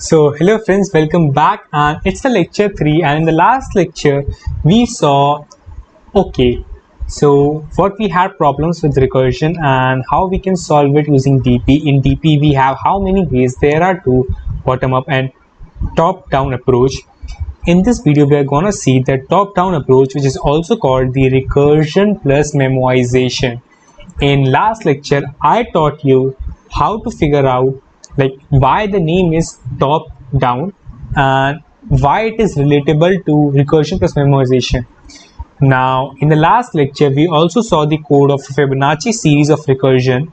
So hello friends, welcome back, and it's the lecture 3, and in the last lecture we saw so what we had problems with recursion and how we can solve it using DP. In DP we have how many ways? There are two, bottom up and top down approach. In this video we are gonna see the top down approach, which is also called the recursion plus memoization. In last lecture I taught you how to figure out why the name is top down and why it is relatable to recursion plus memoization. Now in the last lecture we also saw the code of Fibonacci series of recursion,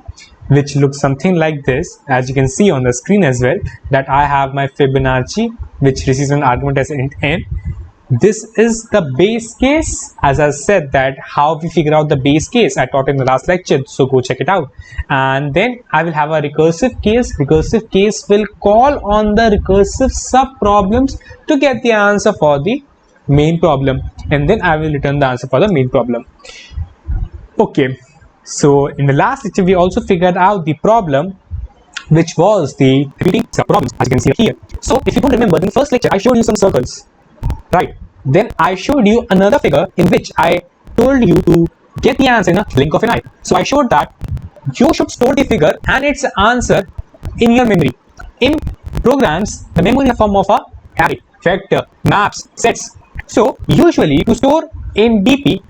which looks something like this, as you can see on the screen as well, that I have my Fibonacci which receives an argument as int n. This is the base case. As I said, that how we figure out the base case I taught in the last lecture, so go check it out. And then I will have a recursive case. Recursive case will call on the recursive sub problems to get the answer for the main problem, and then I will return the answer for the main problem. Okay, so in the last lecture we also figured out the problem, which was the repeating sub problems, as you can see here. So if you don't remember, in the first lecture I showed you some circles, right? Then I showed you another figure in which I told you to get the answer in a blink of an eye. So I showed that you should store the figure and its answer in your memory. In programs, the memory is a form of a array, vector, maps, sets. So usually to store in DP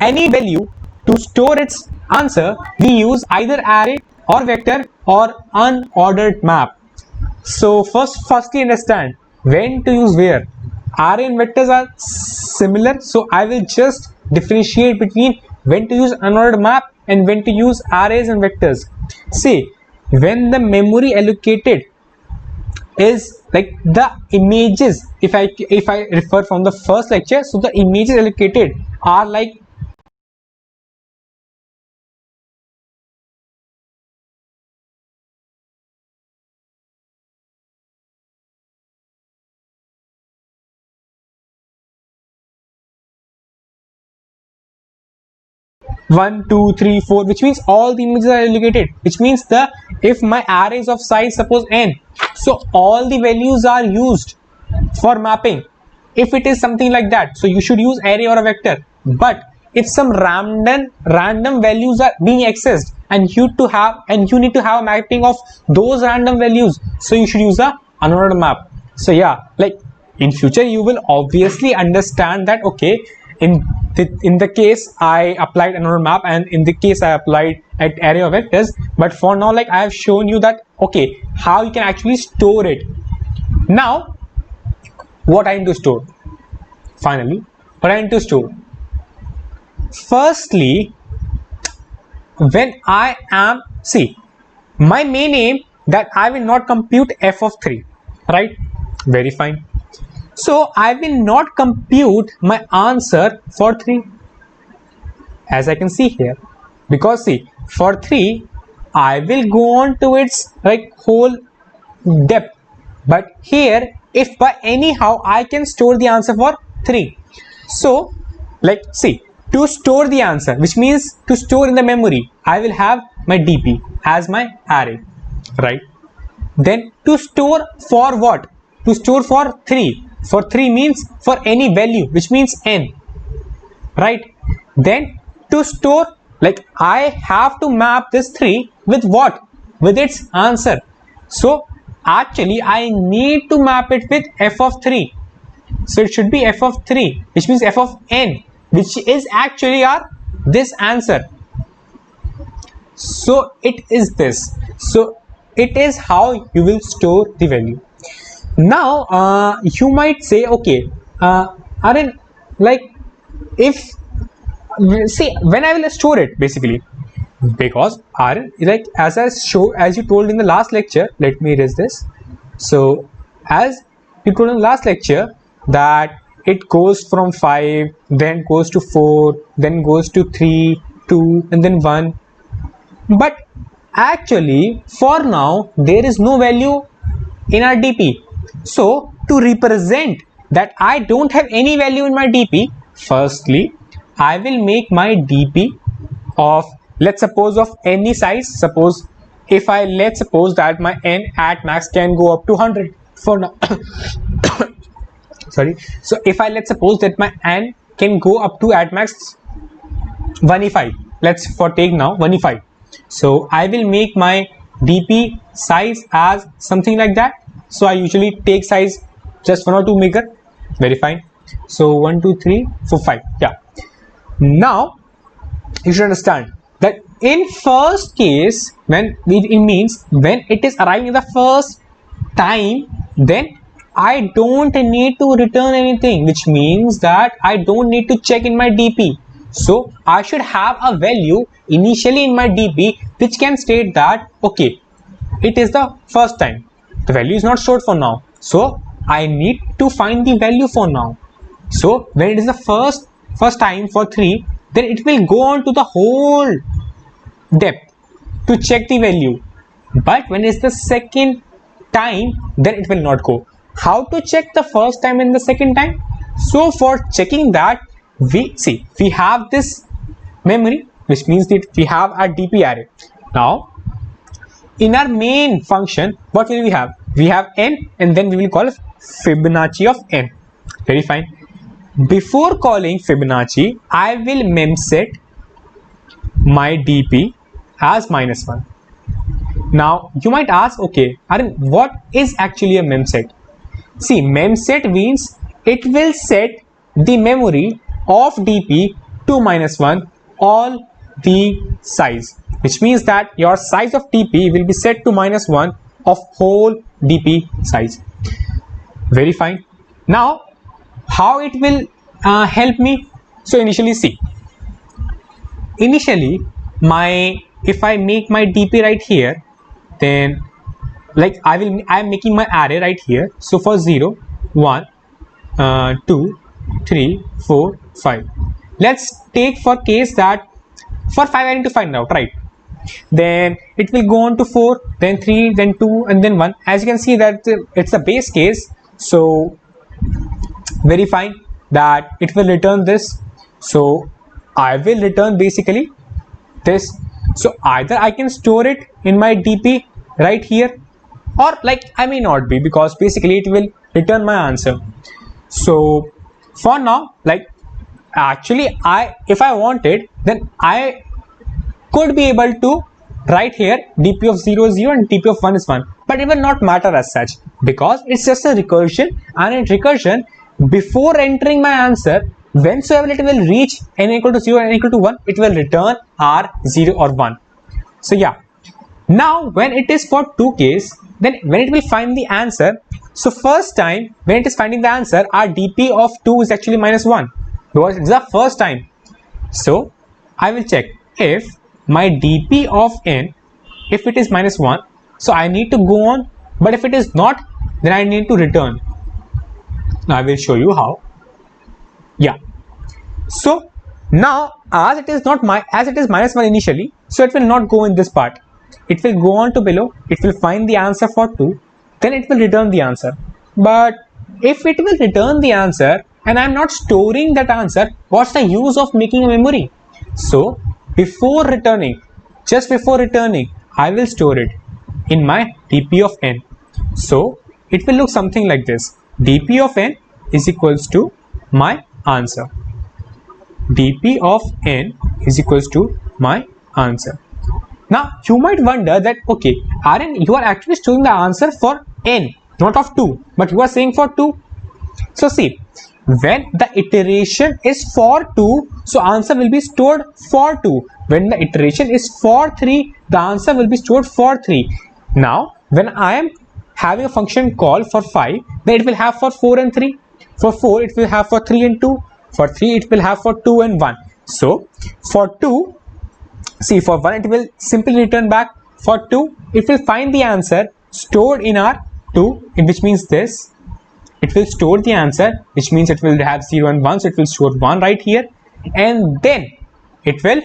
any value, to store its answer, we use either array or vector or unordered map. So firstly understand when to use where. Array and vectors are similar, so I will just differentiate between when to use unordered map and when to use arrays and vectors. See, when the memory allocated is like the images, if I refer from the first lecture, so the images allocated are like 1, 2, 3, 4, which means all the images are allocated, which means the if my array is of size suppose n, so all the values are used for mapping. If it is something like that, so you should use array or a vector. But if some random values are being accessed and you need to have a mapping of those random values, so you should use a unordered map. So yeah, like in future you will obviously understand that okay, in the case I applied another map and in the case I applied at array of vectors, but for now like I have shown you that okay, how you can actually store it. Now what I need to store, finally what I need to store, firstly when I am, see, my main aim that I will not compute f of 3, right? Very fine. So I will not compute my answer for 3, as I can see here, because see, for 3 I will go on to its whole depth, but here if by anyhow I can store the answer for 3. So see, to store the answer, which means to store in the memory, I will have my DP as my array, right? Then to store for what? To store for 3. For 3 means for any value, which means n, right? Then to store, I have to map this 3 with what? With its answer. So actually I need to map it with f of 3. So it should be f of 3, which means f of n, which is actually this answer. So it is this. So it is how you will store the value. Now you might say, okay, Arun, if see, when I will store it, basically, because Arun, as you told in the last lecture, let me erase this. So as you told in the last lecture that it goes from 5, then goes to 4, then goes to 3, 2, and then 1. But actually for now there is no value in our DP. So to represent that I don't have any value in my DP, firstly I will make my DP of, let's suppose, of any size. Suppose if let's suppose that my n at max can go up to 100. for now. Sorry. So if I, let's suppose that my n can go up to at max 1e5, let's for take now 1e5. So I will make my dp size as something like that. So I usually take size just 1 or 2 meter. Very fine. So 1 2 3 4 5. Yeah, now you should understand that in first case, when it means when it is arriving in the first time, then I don't need to return anything, which means that I don't need to check in my dp. So I should have a value initially in my dp which can state that okay, it is the first time, the value is not stored for now, so I need to find the value for now. So when it is the first time for 3, then it will go on to the whole depth to check the value, but when it's the second time, then it will not go. How to check the first time and the second time? So for checking that, we have this memory, which means that we have our dp array. Now in our main function, what will we have? We have n, and then we will call Fibonacci of n. Very fine. Before calling Fibonacci, I will memset my dp as -1. Now you might ask, okay, Arun, what is actually a memset? See, memset means it will set the memory of dp to -1 all the size, which means that your size of dp will be set to -1 of whole dp size. Very fine. Now how it will help me? So initially, see, initially if I make my dp right here, then like I am making my array right here. So for 0 1 2 3 4 5, let's take for case that for 5 I need to find out, right? Then it will go on to 4, then 3, then 2, and then 1. As you can see that it's a base case, so very fine that it will return this. So I will return basically this. So either I can store it in my dp right here, or like I may not be, because basically it will return my answer. So for now, like actually if I wanted, then I could be able to write here dp of 0 is 0 and dp of 1 is 1, but it will not matter as such, because it's just a recursion, and in recursion, before entering my answer, whensoever it will reach n equal to 0 and n equal to 1, it will return r 0 or 1. So yeah, now when it is for 2 case, then when it will find the answer, so first time when it is finding the answer, our dp of 2 is actually -1 because it's the first time. So I will check if my dp of n, if it is -1, so I need to go on, but if it is not, then I need to return. Now I will show you how. Yeah, so now as it is -1 initially, so it will not go in this part. It will go on to below, it will find the answer for 2, then it will return the answer. But if it will return the answer and I am not storing that answer, what's the use of making a memory? So before returning, just before returning, I will store it in my dp of n. So it will look something like this. dp of n is equals to my answer. dp of n is equals to my answer. Now you might wonder that, okay, Arun, you are actually storing the answer for n, not of 2, but you are saying for 2. So see, when the iteration is for 2, so answer will be stored for 2. When the iteration is for 3, the answer will be stored for 3. Now when I am having a function call for 5, then it will have for 4 and 3. For 4 it will have for 3 and 2. For 3 it will have for 2 and 1. So for 2, see, for 1 it will simply return back. For 2 it will find the answer stored in our 2, which means this. It will store the answer, which means it will have 0 and 1, so it will store 1 right here, and then it will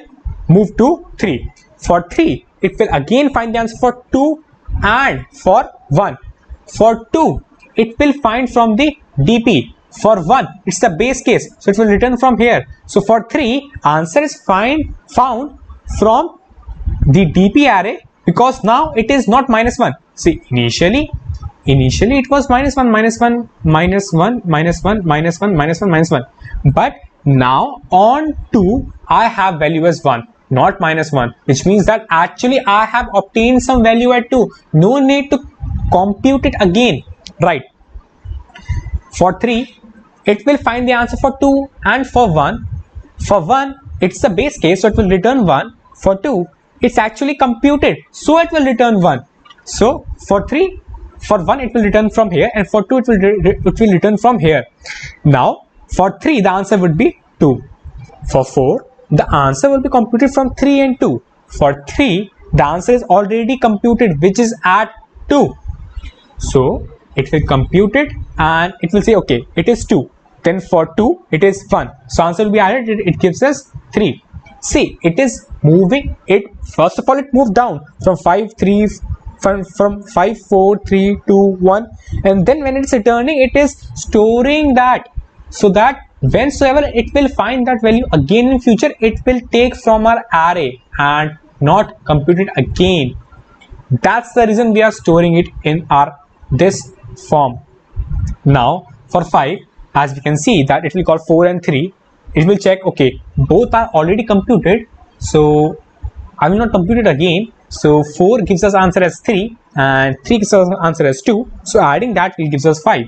move to 3. For 3 it will again find the answer for 2 and for 1. For 2 it will find from the dp. For 1 it's the base case, so it will return from here. So for 3, answer is found from the dp array, because now it is not -1. See, initially initially it was -1 -1 -1 -1 -1 -1 -1, but now on 2 I have value as 1, not -1, which means that actually I have obtained some value at 2. No need to compute it again, right? For 3 it will find the answer for 2, and for 1, it's the base case, so it will return 1. For 2 it's actually computed, so it will return 1. So for 3, for 1 it will return from here, and for 2 it will return from here. Now for 3 the answer would be 2. For 4 the answer will be computed from 3 and 2. For 3 the answer is already computed, which is at 2. So it will compute it and it will say okay, it is 2. Then for 2 it is 1, so answer will be added, it gives us 3. See, it is moving, it first of all it moved down from 5 3 from 5 4 3 2 1, and then when it's returning it is storing that, so that whensoever it will find that value again in future, it will take from our array and not compute it again. That's the reason we are storing it in our this form. Now for 5, as we can see that it will call 4 and 3, it will check okay, both are already computed, so I will not compute it again. So 4 gives us answer as 3 and 3 gives us answer as 2, so adding that will gives us 5.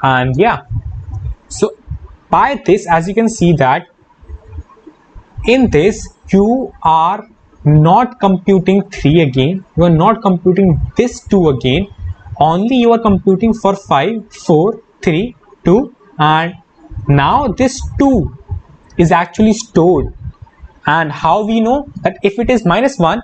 And yeah, so by this, as you can see that in this you are not computing 3 again, you are not computing this 2 again, only you are computing for 5 4 3 2, and now this 2 is actually stored. And how we know that if it is -1,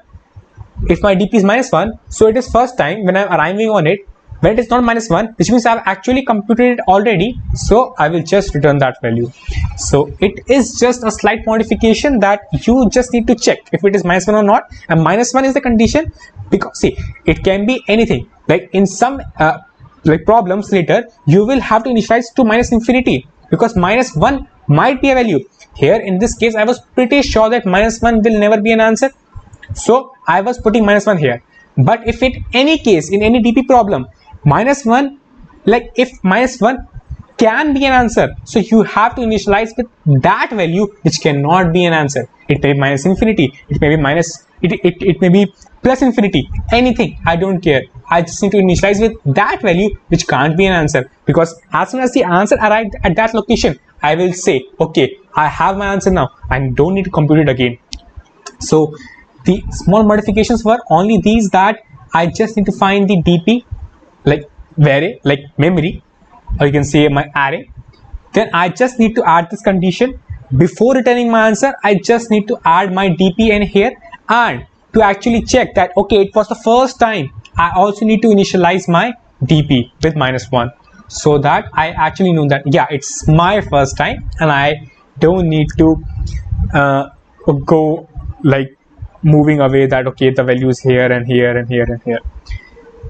if my DP is -1, so it is first time when I am arriving on it. When it is not -1, which means I have actually computed it already, so I will just return that value. So it is just a slight modification that you just need to check if it is -1 or not, and -1 is the condition, because see, it can be anything. Like in some like problems later, you will have to initialize to -infinity, because -1 might be a value. Here in this case I was pretty sure that -1 will never be an answer, so I was putting -1 here. But if in any case, in any DP problem, -1, like if -1 can be an answer, so you have to initialize with that value, which cannot be an answer. It may be -infinity, it may be it may be +infinity, anything, I don't care. I just need to initialize with that value which can't be an answer, because as soon as the answer arrived at that location, I will say okay, I have my answer now, I don't need to compute it again. So the small modifications were only these, that I just need to find the DP, like like memory, or you can say my array. Then I just need to add this condition. Before returning my answer, I just need to add my DP in here, and to actually check that okay, it was the first time, I also need to initialize my DP with -1, so that I actually know that yeah, it's my first time and I don't need to go like moving away that okay, the value is here and here and here and here.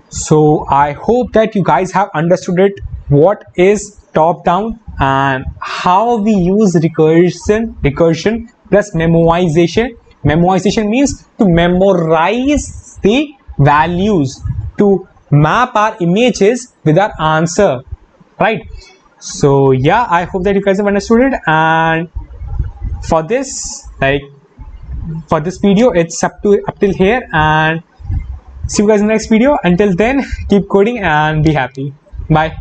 So I hope that you guys have understood it, what is top down and how we use recursion plus memoization. Memoization means to memorize the values, to map our images with our answer, right? So yeah, I hope that you guys have understood it, and for this, like for this video, it's up till here, and see you guys in the next video. Until then, keep coding and be happy. Bye.